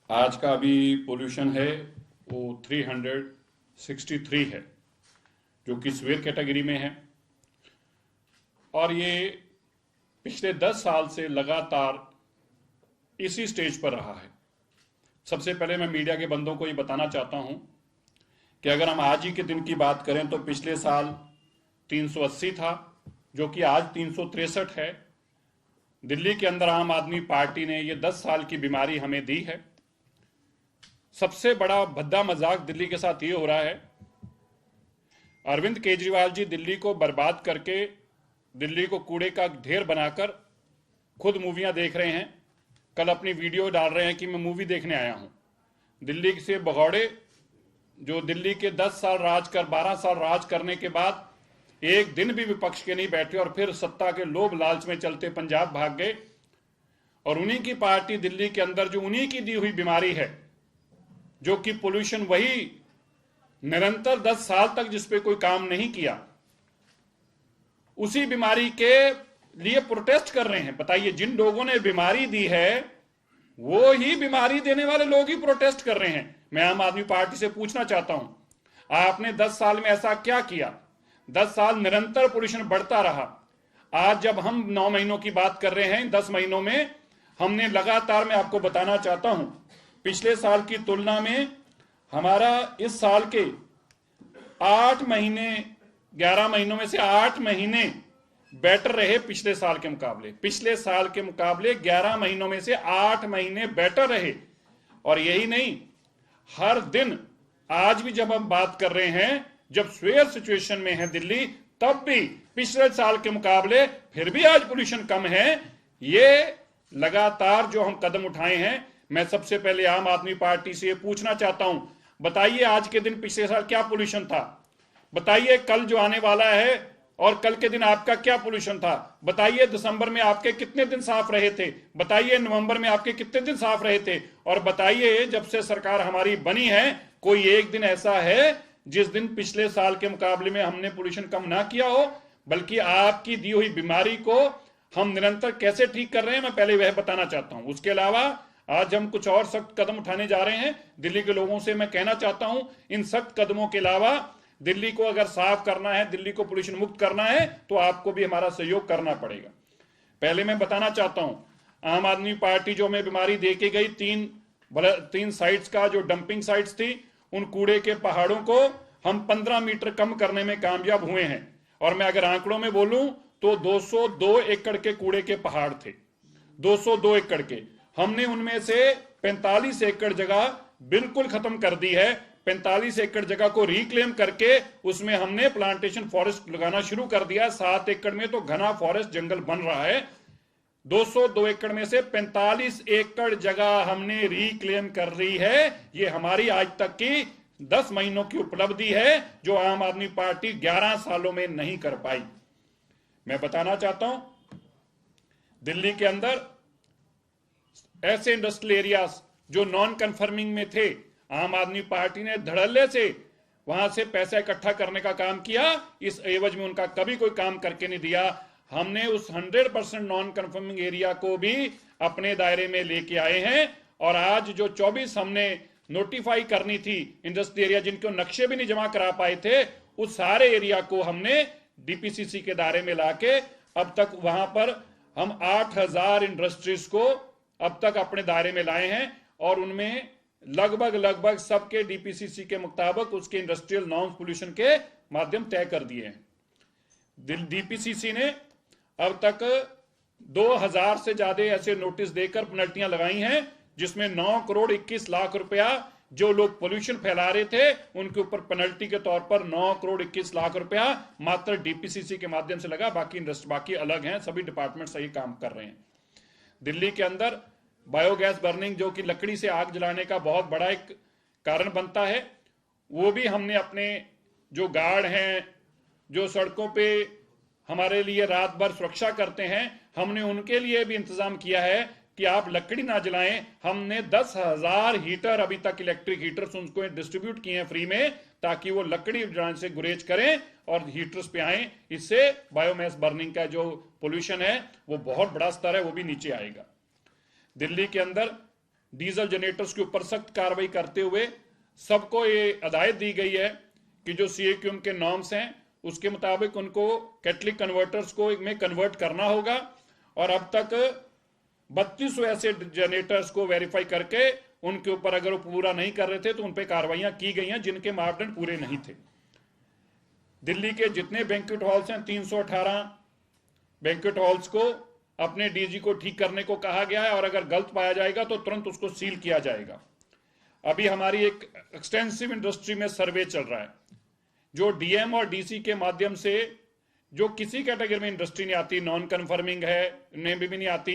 आज का अभी पोल्यूशन है वो 363 है, जो कि सीवियर कैटेगरी में है। और ये पिछले 10 साल से लगातार इसी स्टेज पर रहा है। सबसे पहले मैं मीडिया के बंदों को ये बताना चाहता हूं कि अगर हम आज ही के दिन की बात करें तो पिछले साल 380 था, जो कि आज 363 है। दिल्ली के अंदर आम आदमी पार्टी ने ये 10 साल की बीमारी हमें दी है। सबसे बड़ा भद्दा मजाक दिल्ली के साथ ये हो रहा है, अरविंद केजरीवाल जी दिल्ली को बर्बाद करके, दिल्ली को कूड़े का ढेर बनाकर खुद मूवियां देख रहे हैं। कल अपनी वीडियो डाल रहे हैं कि मैं मूवी देखने आया हूं। दिल्ली से भगौड़े जो दिल्ली के 10 साल राज कर 12 साल राज करने के बाद एक दिन भी विपक्ष के नहीं बैठे और फिर सत्ता के लोभ लालच में चलते पंजाब भाग गए। और उन्हीं की पार्टी दिल्ली के अंदर जो उन्हीं की दी हुई बीमारी है, जो कि पोल्यूशन, वही निरंतर 10 साल तक जिस पे कोई काम नहीं किया, उसी बीमारी के लिए प्रोटेस्ट कर रहे हैं। बताइए, जिन लोगों ने बीमारी दी है वो ही बीमारी देने वाले लोग ही प्रोटेस्ट कर रहे हैं। मैं आम आदमी पार्टी से पूछना चाहता हूं, आपने 10 साल में ऐसा क्या किया? 10 साल निरंतर पोल्यूशन बढ़ता रहा। आज जब हम 9 महीनों की बात कर रहे हैं, 10 महीनों में हमने लगातार, मैं आपको बताना चाहता हूं, पिछले साल की तुलना में हमारा इस साल के 8 महीने, 11 महीनों में से 8 महीने बेटर रहे पिछले साल के मुकाबले। पिछले साल के मुकाबले 11 महीनों में से 8 महीने बेटर रहे। और यही नहीं, हर दिन, आज भी जब हम बात कर रहे हैं, जब स्वेयर सिचुएशन में है दिल्ली, तब भी पिछले साल के मुकाबले फिर भी आज पोल्यूशन कम है। ये लगातार जो हम कदम उठाए हैं, मैं सबसे पहले आम आदमी पार्टी से पूछना चाहता हूं, बताइए आज के दिन पिछले साल क्या पोल्यूशन था? बताइए कल जो आने वाला है और कल के दिन आपका क्या पोल्यूशन था? बताइए दिसंबर में आपके कितने दिन साफ रहे थे? बताइए नवंबर में आपके कितने दिन साफ रहे थे? और बताइए जब से सरकार हमारी बनी है, कोई एक दिन ऐसा है जिस दिन पिछले साल के मुकाबले में हमने पोल्यूशन कम ना किया हो? बल्कि आपकी दी हुई बीमारी को हम निरंतर कैसे ठीक कर रहे हैं, मैं पहले वह बताना चाहता हूं। उसके अलावा आज हम कुछ और सख्त कदम उठाने जा रहे हैं। दिल्ली के लोगों से मैं कहना चाहता हूं, इन सख्त कदमों के अलावा दिल्ली को अगर साफ करना है, दिल्ली को पोल्यूशन मुक्त करना है, तो आपको भी हमारा सहयोग करना पड़ेगा। पहले मैं बताना चाहता हूं, आम आदमी पार्टी जो हमें बीमारी दे के गई, तीन साइट्स का जो डंपिंग साइट्स थी, उन कूड़े के पहाड़ों को हम 15 मीटर कम करने में कामयाब हुए हैं। और मैं अगर आंकड़ों में बोलूं तो 202 एकड़ के कूड़े के पहाड़ थे, 202 एकड़ के। हमने उनमें से 45 एकड़ जगह बिल्कुल खत्म कर दी है। 45 एकड़ जगह को रिक्लेम करके उसमें हमने प्लांटेशन फॉरेस्ट लगाना शुरू कर दिया। 7 एकड़ में तो घना फॉरेस्ट जंगल बन रहा है। 202 एकड़ में से 45 एकड़ जगह हमने रिक्लेम कर ली है। ये हमारी आज तक की 10 महीनों की उपलब्धि है, जो आम आदमी पार्टी 11 सालों में नहीं कर पाई। मैं बताना चाहता हूं, दिल्ली के अंदर ऐसे इंडस्ट्रियल एरियाज जो नॉन कन्फर्मिंग में थे, आम आदमी पार्टी ने धड़ल्ले से वहां से पैसा इकट्ठा करने का काम किया। इस एवज में उनका कभी कोई काम करके नहीं दिया। हमने उस 100% नॉन कन्फर्मिंग एरिया को भी अपने दायरे में लेके आए हैं। और आज जो 24 हमने नोटिफाई करनी थी इंडस्ट्रियल एरिया, जिनको नक्शे भी नहीं जमा करा पाए थे, उस सारे एरिया को हमने डीपीसीसी के दायरे में लाके अब तक वहां पर हम 8000 इंडस्ट्रीज को अब तक अपने दायरे में लाए हैं। और उनमें लगभग सबके डीपीसीसी के मुताबिक उसके इंडस्ट्रियल नॉन पोल्यूशन के माध्यम तय कर दिए हैं। डीपीसीसी ने अब तक 2000 से ज्यादा ऐसे नोटिस देकर पेनल्टियां लगाई हैं, जिसमें 9 करोड़ 21 लाख रुपया जो लोग पोल्यूशन फैला रहे थे उनके ऊपर पेनल्टी के तौर पर 9 करोड़ 21 लाख रुपया मात्र डीपीसीसी के माध्यम से लगा। बाकी अलग हैं, सभी डिपार्टमेंट सही काम कर रहे हैं। दिल्ली के अंदर बायोगैस बर्निंग, जो कि लकड़ी से आग जलाने का बहुत बड़ा एक कारण बनता है, वो भी हमने अपने जो गार्ड हैं, जो सड़कों पे हमारे लिए रात भर सुरक्षा करते हैं, हमने उनके लिए भी इंतजाम किया है कि आप लकड़ी ना जलाएं। हमने 10,000 हीटर अभी तक, इलेक्ट्रिक हीटर्स, उनको डिस्ट्रीब्यूट किए हैं फ्री में, ताकि वो लकड़ी जलाने से गुरेज करें और हीटर्स पे आए। इससे बायोमास बर्निंग का जो पोल्यूशन है वो बहुत बड़ा स्तर है, वो भी नीचे आएगा। दिल्ली के अंदर डीजल जनरेटर्स के ऊपर सख्त कार्रवाई करते हुए सबको ये हिदायत दी गई है कि जो CAQM के नॉर्म्स हैं उसके मुताबिक उनको कैटलिक कन्वर्टर्स को में कन्वर्ट करना होगा। और अब तक 3200 ऐसे जनरेटर्स को वेरीफाई करके उनके ऊपर अगर वो पूरा नहीं कर रहे थे तो उन पर कार्रवाइयां की गई हैं जिनके मापदंड पूरे नहीं थे। दिल्ली के जितने बैंक्वेट हॉल्स हैं 318 बैंक्वेट हॉल्स को अपने DG को ठीक करने को कहा गया है और अगर गलत पाया जाएगा तो तुरंत उसको सील किया जाएगा। अभी हमारी एक एक्सटेंसिव इंडस्ट्री में सर्वे चल रहा है जो DM और DC के माध्यम से, जो किसी कैटेगरी में इंडस्ट्री नहीं आती, नॉन कन्फर्मिंग है में भी नहीं आती,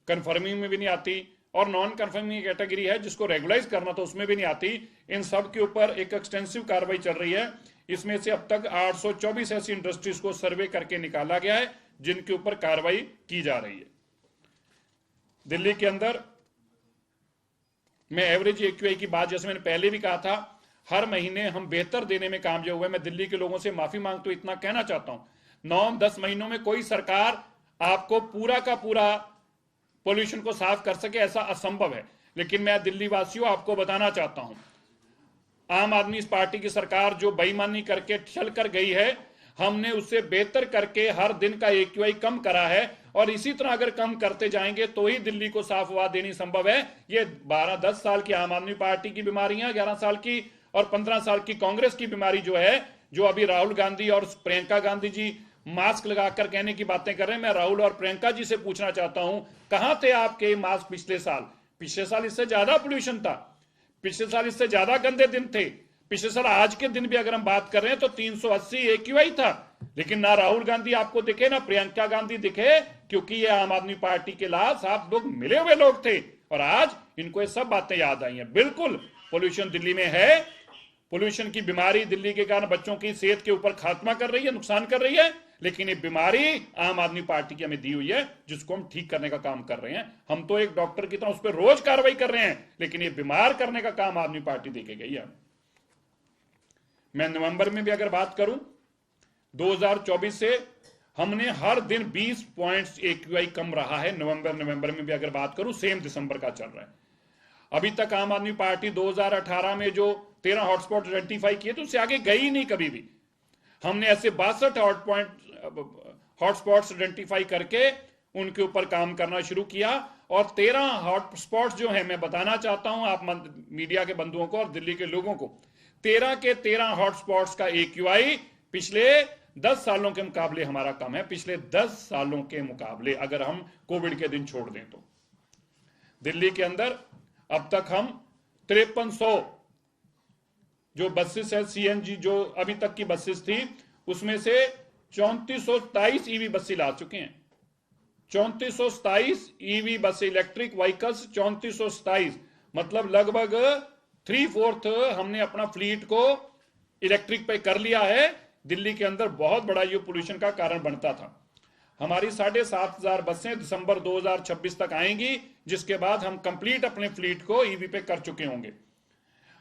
कन्फर्मिंग में भी नहीं आती, और नॉन कन्फर्मिंग कैटेगरी है जिसको रेगुलाइज करना तो उसमें भी नहीं आती, इन सब के ऊपर एक एक्सटेंसिव कार्रवाई चल रही है। इसमें से अब तक 824 ऐसी इंडस्ट्रीज को सर्वे करके निकाला गया है जिनके ऊपर कार्रवाई की जा रही है। दिल्ली के अंदर मैं एवरेज AQI की बात, जैसे मैंने पहले भी कहा था, हर महीने हम बेहतर देने में कामयाब हुए। मैं दिल्ली के लोगों से माफी मांगता हूं, इतना कहना चाहता हूं 9-10 महीनों में कोई सरकार आपको पूरा का पूरा पोल्यूशन को साफ कर सके ऐसा असंभव है। लेकिन मैं दिल्ली वासियों आपको बताना चाहता हूं, आम आदमी पार्टी की सरकार जो बेईमानी करके चल कर गई है, हमने उससे बेहतर करके हर दिन का AQI कम करा है और इसी तरह अगर कम करते जाएंगे तो ही दिल्ली को साफ हवा देनी संभव है। ये 12-10 साल की आम आदमी पार्टी की बीमारियां, 11 साल की और 15 साल की कांग्रेस की बीमारी जो है, जो अभी राहुल गांधी और प्रियंका गांधी जी मास्क लगाकर कहने की बातें कर रहे हैं, मैं राहुल और प्रियंका जी से पूछना चाहता हूं, कहां थे आपके मास्क पिछले साल? पिछले साल इससे ज्यादा पोल्यूशन था, पिछले साल इससे ज्यादा गंदे दिन थे, पिछले साल आज के दिन भी अगर हम बात कर रहे हैं तो 380 AQI था। लेकिन ना राहुल गांधी आपको दिखे ना प्रियंका गांधी दिखे, क्योंकि ये आम आदमी पार्टी के लाभ आप लोग मिले हुए लोग थे और आज इनको ये सब बातें याद आई हैं। बिल्कुल पोल्यूशन दिल्ली में है, पोल्यूशन की बीमारी दिल्ली के कारण बच्चों की सेहत के ऊपर खात्मा कर रही है, नुकसान कर रही है, लेकिन ये बीमारी आम आदमी पार्टी की हमें दी हुई है जिसको हम ठीक करने का काम कर रहे हैं। हम तो एक डॉक्टर की तरह उस पर रोज कार्रवाई कर रहे हैं, लेकिन ये बीमार करने का काम आदमी पार्टी देके गई है। मैं नवंबर में भी अगर बात करूं 2024 से हमने हर दिन 20 पॉइंट्स AQI कम रहा है। नवंबर में भी अगर बात करूं, सेम दिसंबर का चल रहा है। अभी तक आम आदमी पार्टी 2018 में जो 13 हॉटस्पॉट आइडेंटिफाई किए तो उससे आगे गई नहीं कभी भी। हमने ऐसे 62 हॉटस्पॉट्स आइडेंटिफाई करके उनके ऊपर काम करना शुरू किया और 13 हॉटस्पॉट्स जो है, मैं बताना चाहता हूं आप मीडिया के बंधुओं को और दिल्ली के लोगों को, 13 के 13 हॉटस्पॉट्स का AQI पिछले 10 सालों के मुकाबले हमारा कम है। पिछले 10 सालों के मुकाबले अगर हम कोविड के दिन छोड़ दें तो दिल्ली के अंदर अब तक हम 5300 जो बसेस है CNG जो अभी तक की बसेस थी उसमें से 3427 EV बसें ला चुके हैं। 3427 EV बसें, इलेक्ट्रिक व्हीकल्स 3427, मतलब लगभग 3/4 हमने अपना फ्लीट को इलेक्ट्रिक पे कर लिया है। दिल्ली के अंदर बहुत बड़ा ये पोल्यूशन का कारण बनता था। हमारी 7500 बसें दिसंबर 2026 तक आएंगी, जिसके बाद हम कंप्लीट अपने फ्लीट को EV पे कर चुके होंगे।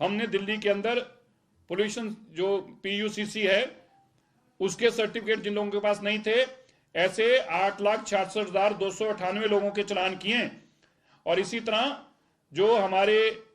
हमने दिल्ली के अंदर पोल्यूशन जो PUCC है उसके सर्टिफिकेट जिन लोगों के पास नहीं थे, ऐसे 8,66,298 लोगों के चलान किए। और इसी तरह जो हमारे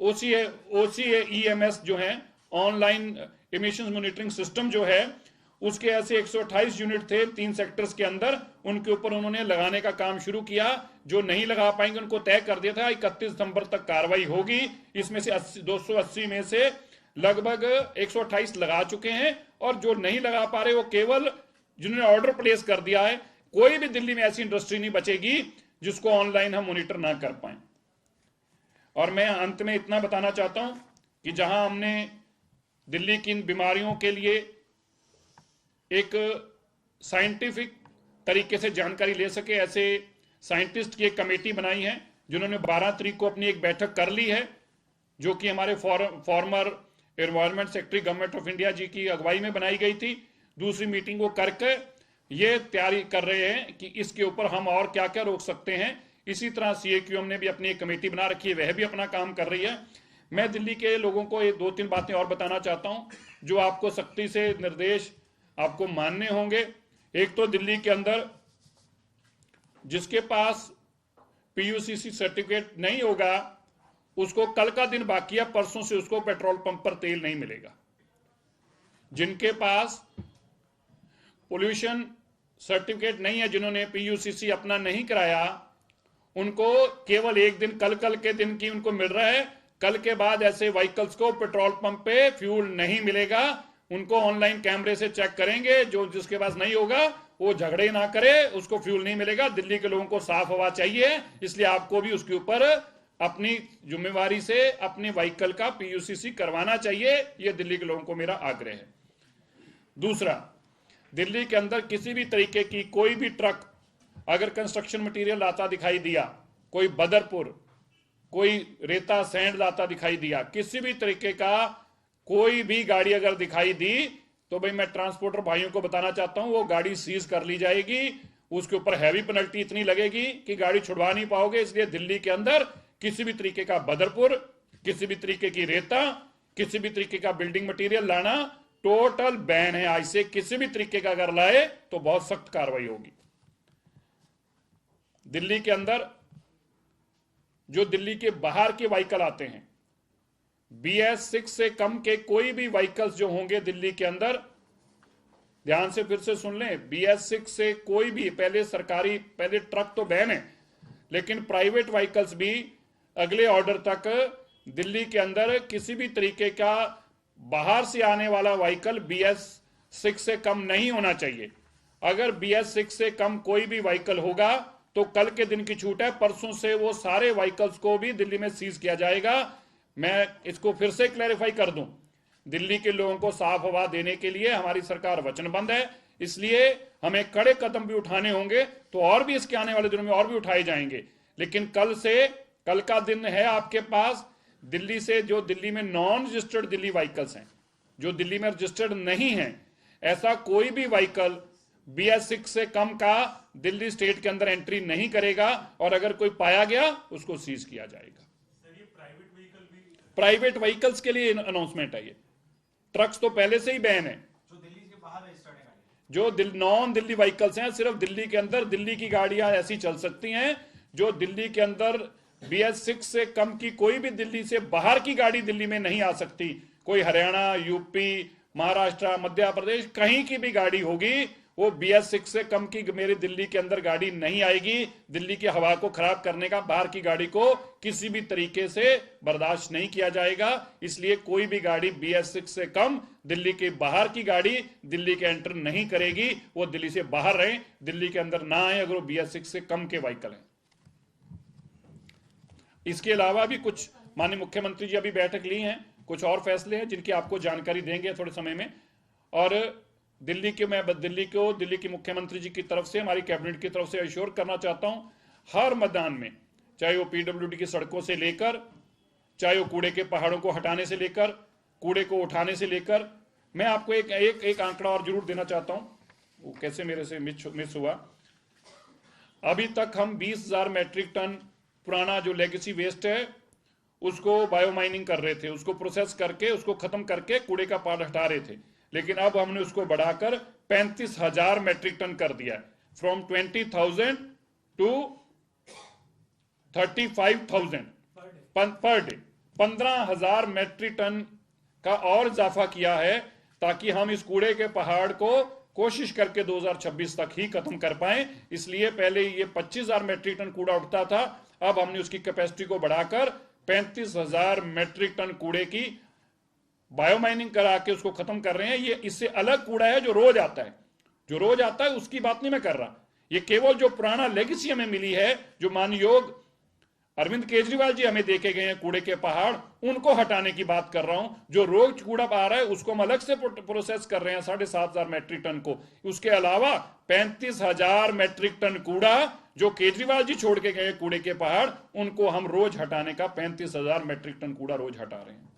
OCA EMS जो है, ऑनलाइन एमिशन मॉनिटरिंग सिस्टम जो है, उसके ऐसे 128 यूनिट थे 3 सेक्टर्स के अंदर, उनके ऊपर उन्होंने लगाने का काम शुरू किया। जो नहीं लगा पाएंगे उनको तय कर दिया था 31 दिसंबर तक कार्रवाई होगी। इसमें से 280 में से लगभग 128 लगा चुके हैं और जो नहीं लगा पा रहे वो केवल जिन्होंने ऑर्डर प्लेस कर दिया है। कोई भी दिल्ली में ऐसी इंडस्ट्री नहीं बचेगी जिसको ऑनलाइन हम मॉनिटर ना कर पाए। और मैं अंत में इतना बताना चाहता हूं कि जहां हमने दिल्ली की इन बीमारियों के लिए एक साइंटिफिक तरीके से जानकारी ले सके, ऐसे साइंटिस्ट की एक कमेटी बनाई है जिन्होंने 12 तारीख को अपनी एक बैठक कर ली है, जो कि हमारे former environment secretary government of India ji की अगुवाई में बनाई गई थी। दूसरी मीटिंग वो करके ये तैयारी कर रहे हैं कि इसके ऊपर हम और क्या क्या रोक सकते हैं। इसी तरह CAQM ने भी अपनी एक कमेटी बना रखी है, वह भी अपना काम कर रही है। मैं दिल्ली के लोगों को ये 2-3 बातें और बताना चाहता हूं जो आपको सख्ती से निर्देश आपको मानने होंगे। एक तो दिल्ली के अंदर जिसके पास पीयूसीसी सर्टिफिकेट नहीं होगा, उसको कल का दिन बाकी है, परसों से उसको पेट्रोल पंप पर तेल नहीं मिलेगा। जिनके पास पोल्यूशन सर्टिफिकेट नहीं है, जिन्होंने पीयूसीसी अपना नहीं कराया, उनको केवल एक दिन कल के दिन की उनको मिल रहा है। कल के बाद ऐसे व्हीकल्स को पेट्रोल पंप पे फ्यूल नहीं मिलेगा। उनको ऑनलाइन कैमरे से चेक करेंगे, जो जिसके पास नहीं होगा वो झगड़े ना करे, उसको फ्यूल नहीं मिलेगा। दिल्ली के लोगों को साफ हवा चाहिए, इसलिए आपको भी उसके ऊपर अपनी जिम्मेवारी से अपने व्हीकल का पीयूसीसी करवाना चाहिए। यह दिल्ली के लोगों को मेरा आग्रह है। दूसरा, दिल्ली के अंदर किसी भी तरीके की कोई भी ट्रक अगर कंस्ट्रक्शन मटेरियल लाता दिखाई दिया, कोई बदरपुर, कोई रेता सैंड लाता दिखाई दिया, किसी भी तरीके का कोई भी गाड़ी अगर दिखाई दी, तो भाई मैं ट्रांसपोर्टर भाइयों को बताना चाहता हूं, वो गाड़ी सीज कर ली जाएगी। उसके ऊपर हैवी पेनल्टी इतनी लगेगी कि गाड़ी छुड़वा नहीं पाओगे। इसलिए दिल्ली के अंदर किसी भी तरीके का बदरपुर, किसी भी तरीके की रेता, किसी भी तरीके का बिल्डिंग मटेरियल लाना टोटल बैन है। आज से किसी भी तरीके का अगर लाए तो बहुत सख्त कार्रवाई होगी। दिल्ली के अंदर जो दिल्ली के बाहर के व्हीकल आते हैं, BS6 से कम के कोई भी व्हीकल्स जो होंगे दिल्ली के अंदर, ध्यान से फिर से सुन लें, BS6 से कोई भी, पहले ट्रक तो बैन है, लेकिन प्राइवेट व्हीकल्स भी अगले ऑर्डर तक दिल्ली के अंदर किसी भी तरीके का बाहर से आने वाला व्हीकल BS6 से कम नहीं होना चाहिए। अगर BS6 से कम कोई भी व्हीकल होगा तो कल के दिन की छूट है, परसों से वो सारे व्हीकल्स को भी दिल्ली में सीज किया जाएगा। मैं इसको फिर से क्लैरिफाई कर दूं, दिल्ली के लोगों को साफ हवा देने के लिए हमारी सरकार वचनबद्ध है, इसलिए हमें कड़े कदम भी उठाने होंगे, तो और भी इसके आने वाले दिनों में और भी उठाए जाएंगे। लेकिन कल का दिन है आपके पास, दिल्ली से जो दिल्ली में नॉन रजिस्टर्ड दिल्ली व्हीकल्स हैं, जो दिल्ली में रजिस्टर्ड नहीं है, ऐसा कोई भी व्हीकल BS6 से कम का दिल्ली स्टेट के अंदर एंट्री नहीं करेगा, और अगर कोई पाया गया उसको सीज किया जाएगा। प्राइवेट व्हीकल्स के लिए अनाउंसमेंट है ये। ट्रक्स तो पहले से ही बैन है। जो दिल्ली के बाहर रजिस्टर्ड है, जो नॉन दिल्ली व्हीकल्स हैं, सिर्फ दिल्ली के अंदर दिल्ली की गाड़ियां ऐसी चल सकती हैं। जो दिल्ली के अंदर BS6 से कम की कोई भी दिल्ली से बाहर की गाड़ी दिल्ली में नहीं आ सकती। कोई हरियाणा, यूपी, महाराष्ट्र, मध्य प्रदेश, कहीं की भी गाड़ी होगी, वो BS6 से कम की मेरे दिल्ली के अंदर गाड़ी नहीं आएगी। दिल्ली की हवा को खराब करने का बाहर की गाड़ी को किसी भी तरीके से बर्दाश्त नहीं किया जाएगा। इसलिए कोई भी गाड़ी BS6 से कम दिल्ली के बाहर की गाड़ी दिल्ली के एंटर नहीं करेगी। वो दिल्ली से बाहर रहें, दिल्ली के अंदर ना आए अगर वो BS6 से कम के व्हीकल हैं। इसके अलावा भी कुछ माननीय मुख्यमंत्री जी अभी बैठक ली हैं, कुछ और फैसले हैं जिनकी आपको जानकारी देंगे थोड़े समय में। और दिल्ली की मुख्यमंत्री जी की तरफ से, हमारी कैबिनेट की तरफ से एश्योर करना चाहता हूं, हर मैदान में, चाहे वो PWD की सड़कों से लेकर, चाहे वो कूड़े के पहाड़ों को हटाने से लेकर, कूड़े को उठाने से लेकर, मैं आपको एक आंकड़ा और जरूर देना चाहता हूं, वो कैसे मेरे से मिस हुआ। अभी तक हम 20,000 मैट्रिक टन पुराना जो लेगेसी वेस्ट है उसको बायोमाइनिंग कर रहे थे, उसको प्रोसेस करके, उसको खत्म करके कूड़े का पहाड़ हटा रहे थे। लेकिन अब हमने उसको बढ़ाकर 35,000 मैट्रिक टन कर दिया है, from 20,000 to 35,000 per day. 15,000 matric ton का और इजाफा किया है, ताकि हम इस कूड़े के पहाड़ को कोशिश करके 2026 तक ही खत्म कर पाए। इसलिए पहले ये 25,000 मैट्रिक टन कूड़ा उठता था, अब हमने उसकी कैपेसिटी को बढ़ाकर 35,000 मैट्रिक टन कूड़े की बायोमाइनिंग करा के उसको खत्म कर रहे हैं। ये इससे अलग कूड़ा है जो रोज आता है, उसकी बात नहीं मैं कर रहा। ये केवल जो पुराना लेगेसी हमें मिली है, जो मानयोग अरविंद केजरीवाल जी हमें देके गए हैं कूड़े के पहाड़, उनको हटाने की बात कर रहा हूं। जो रोज कूड़ा आ रहा है उसको हम अलग से प्रोसेस कर रहे हैं 7,500 मैट्रिक टन को। उसके अलावा 35,000 मैट्रिक टन कूड़ा जो केजरीवाल जी छोड़ के गए कूड़े के पहाड़, उनको हम रोज हटाने का 35,000 मैट्रिक टन कूड़ा रोज हटा रहे हैं।